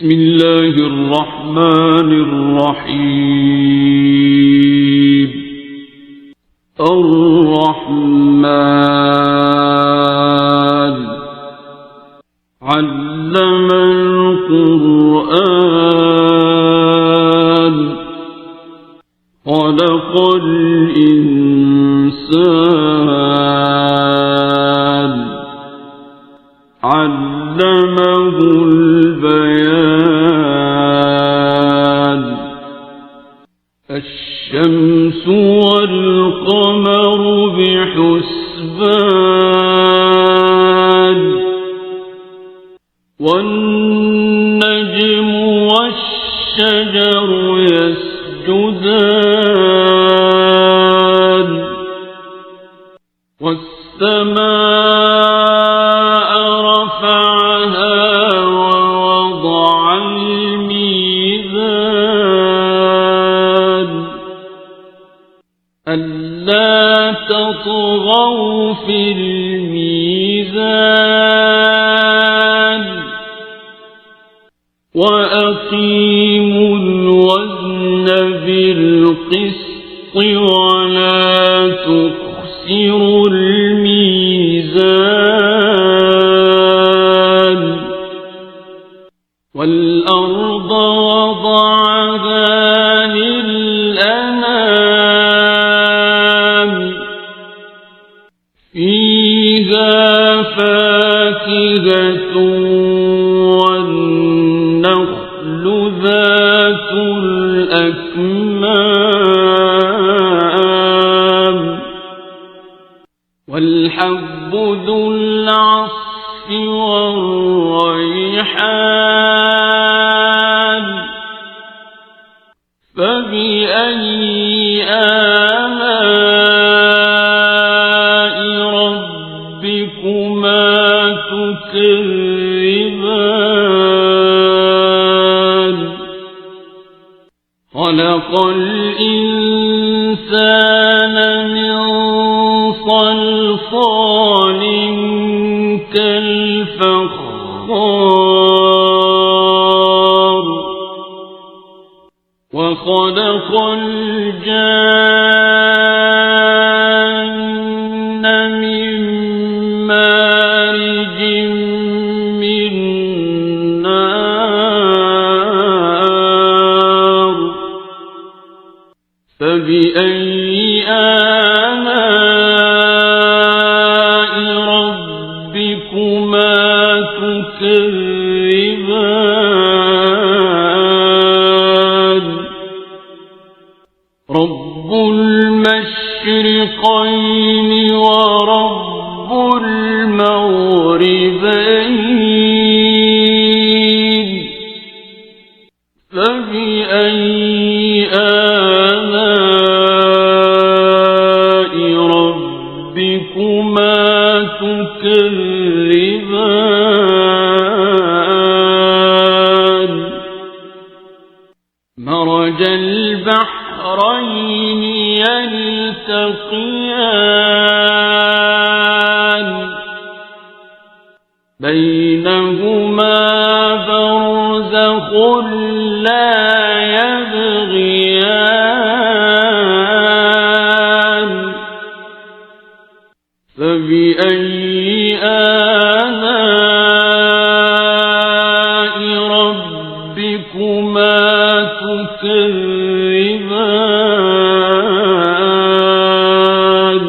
بسم الله الرحمن الرحيم. الرحمن علم القرآن خلق الإنسان علمه البيان. الشمس والقمر بحسبان والنجم والشجر يسجدان والسماء رفعها ووضع الميزان ألا تطغوا في الميزان وأقيموا الوزن بالقسط ولا تخسروا الميزان. والأرض وضعها للأنام فيها فاكهة والنخل ذات الأكمام والحب ذو العصف والريحان. فبأي آلاء ربكما تكذبان. خلق الإنسان من صلصال كالفخار وخلق الجان من مارج من نار. فبأي آلاء ربكما تكذبان. رب المشرقين ورب المغربين. فبأي آلاء ربكما تكذبان. مرج البحرين يلتقيان بينهما برزخ لا يبغيان. فبأي آلاء ربكما تكذبان.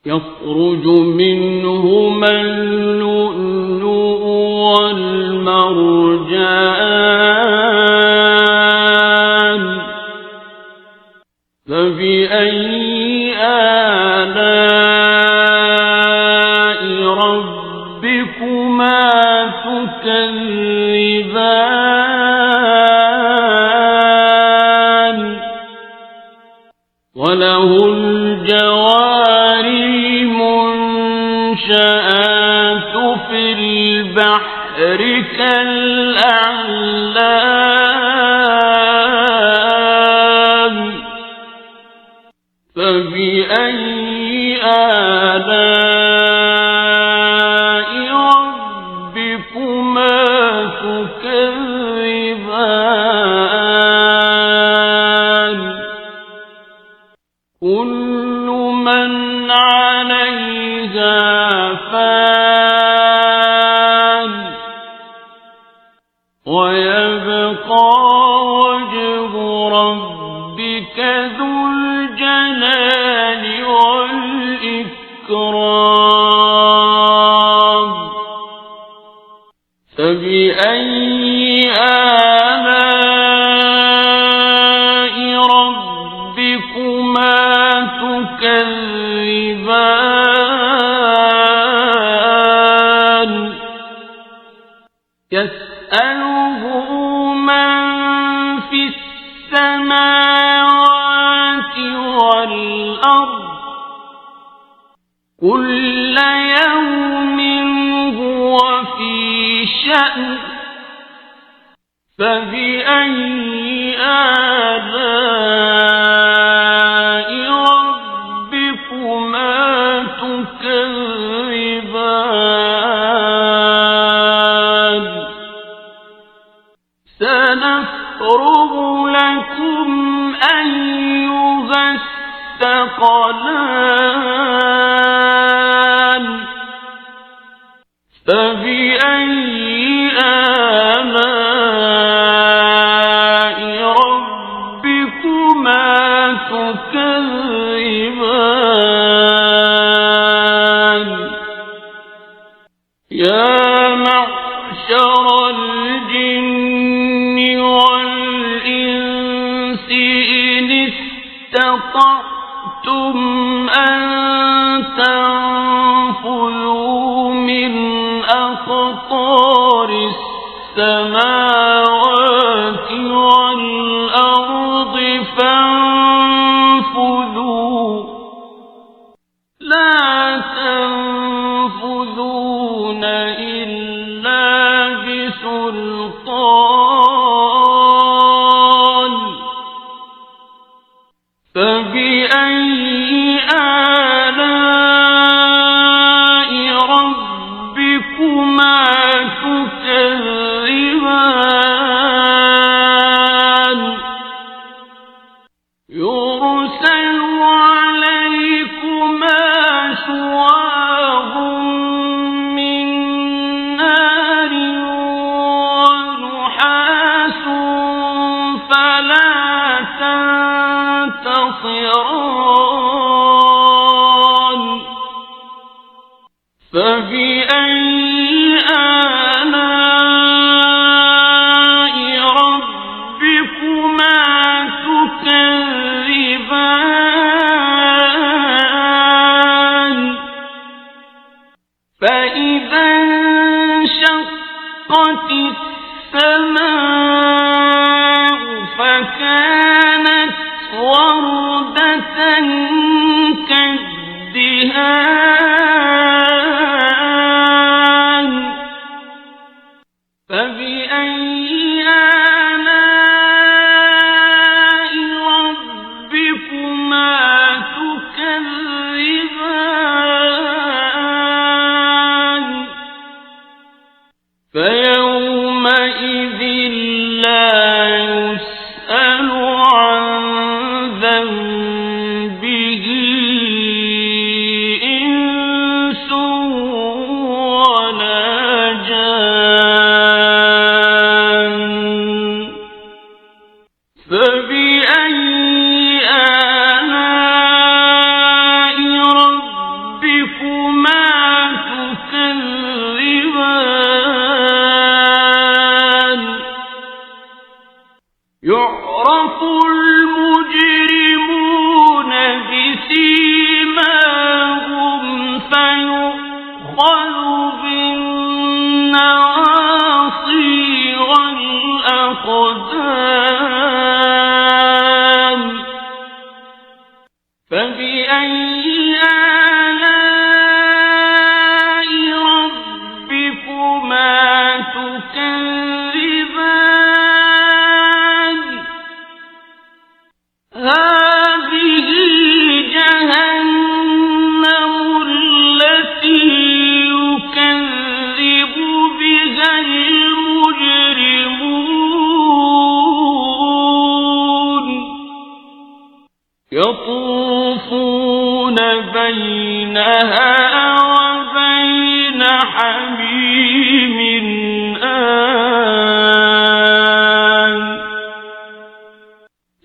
يخرج منهما اللؤلؤ والمرجان. فبأي آلاء ربكما تكذبان. وله الجوار المنشآت في البحر كالأعلام. فبأي آلاء ربكما تكذبان. تكذبان كل من عليها فان ويبقى وجه ربك ذو الجلال والإكرام فبأي آلاء ربكما تكذبان يسأله من في السماوات والأرض كل يوم هو في شأن فبأي آلاء ربكما تكذبان سنفرغ لكم أيها الثقلان فبأي آلاء ربكما تكذبان يا معشر الجن والإنس إن استطعتم أن تنفذوا من أقطار السماوات والأرض فانفذوا لا تنفذون إلا بسلطان فبأي آلاء ربكما تكذبان يرسل عليكما شواظ من نار ونحاس فلا تنتصران فبأي آلاء ربكما تكذبان فإذا انشقت السماء فكانت وردة كالدهان فبأي آلاء ربكما تكذبان فيومئذ لا يسأل عن ذنبه إنس ولا جان فبأي آلاء ربكما تكذبان يعرف المجرمون بسيماهم فيؤخذ بالنواصي والأقدام فبأي آلاء ربكما تكذبان يطوفون بينها وبين حميم آن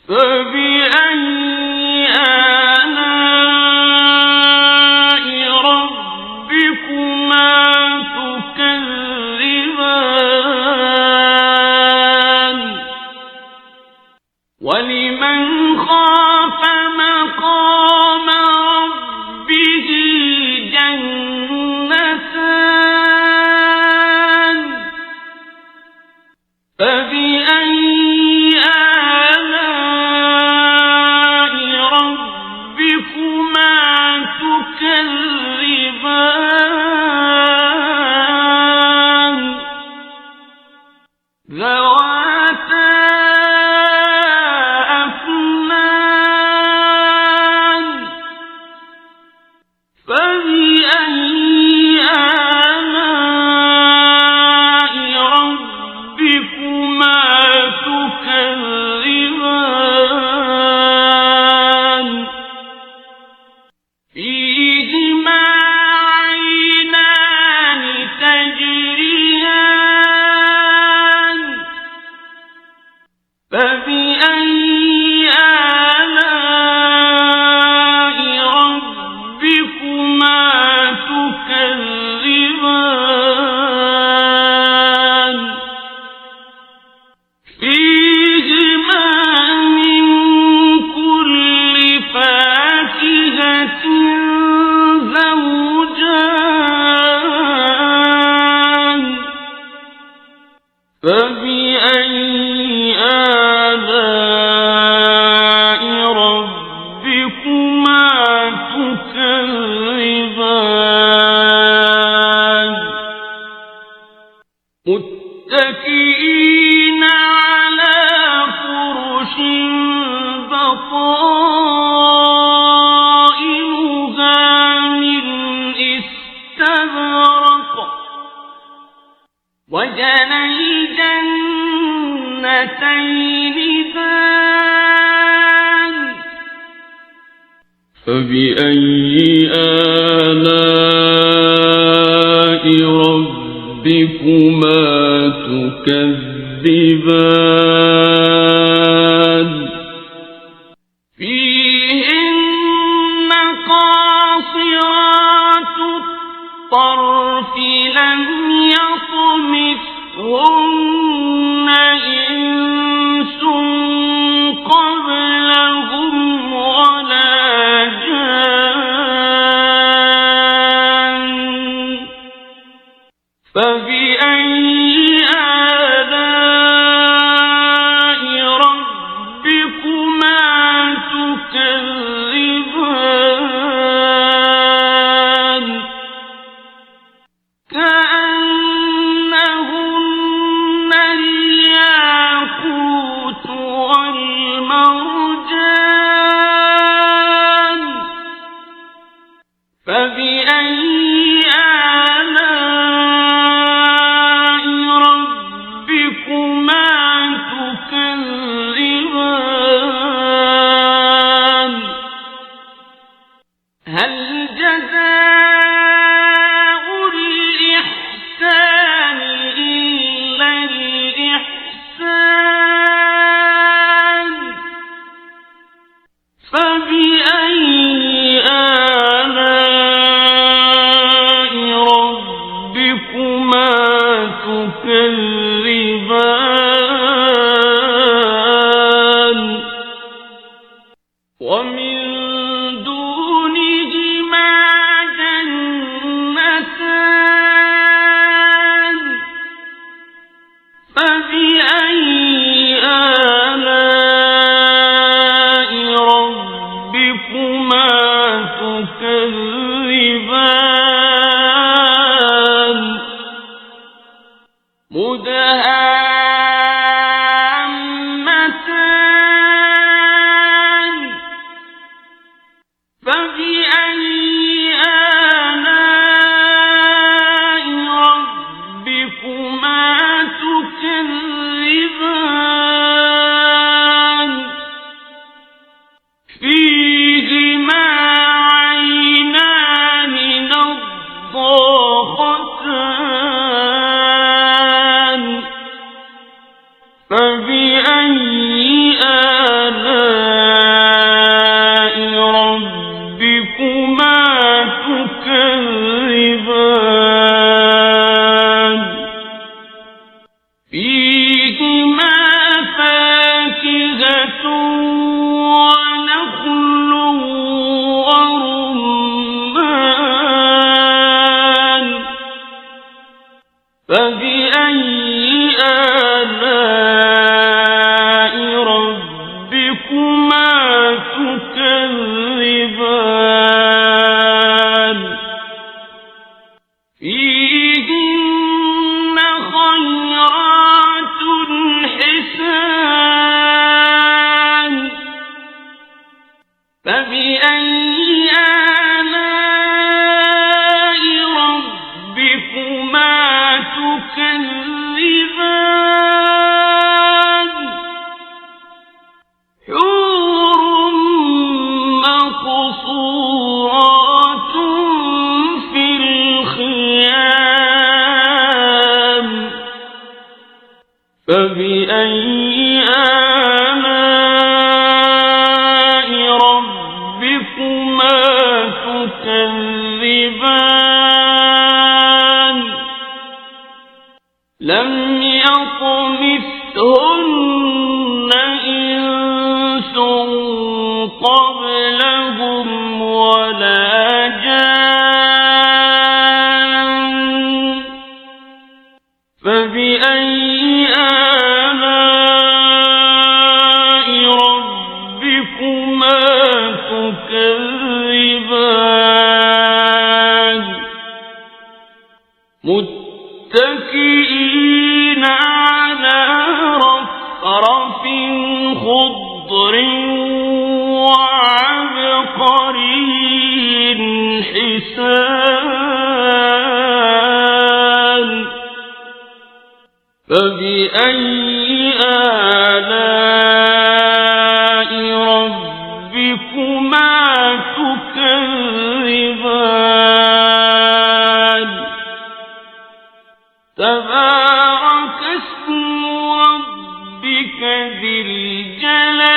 فبأي آلاء ربكما تكذبان ولمن خاف مقام ربه جنتان فبأي آلاء ربكما تكذبان ذواتا أفنان فبأي آلاء ربكما تكذبان فيهما عينان تجريان فبأي آلاء ربكما تكذبان فيهما من كل فاكهة زوجان فبأي آلاء ربكما تكذبان متكئين على فرش بطائنها من استبرق وجنى الجنتين دان فبأي آلاء ربكما تكذبان فيهن قاصرات الطرف لم يطمثهن إنس قبلهم ولا جان فبأي آلاء ربكما تكذبان كأنهن الياقوت والمرجان فبأي آلاء ربكما تكذبان هل جزاء الإحسان إلا الإحسان فبأي آلاء ربكما تكذبان ومن دونهما جنتان فبأي آلاء ربكما تكذبان مدهامتان فبأي آلاء ربكما تكذبان فيه فيهما فاكهة ونخل ورمان فبأي آلاء ربكما تكذبان فيهن خيرات حسان فبأي آلاء ربكما تكذبان حور مقصورات في الخيام فبأي آلاء ربكما تكذبان لم يطمثهن إنس قبلهم ولا جان فبأي آلاء ربكما تكذبان متكئين على رفرف خضر وعبقري حسان فبأي آلاء ربكما تكذبان تبارك اسم ربك ذي الجلال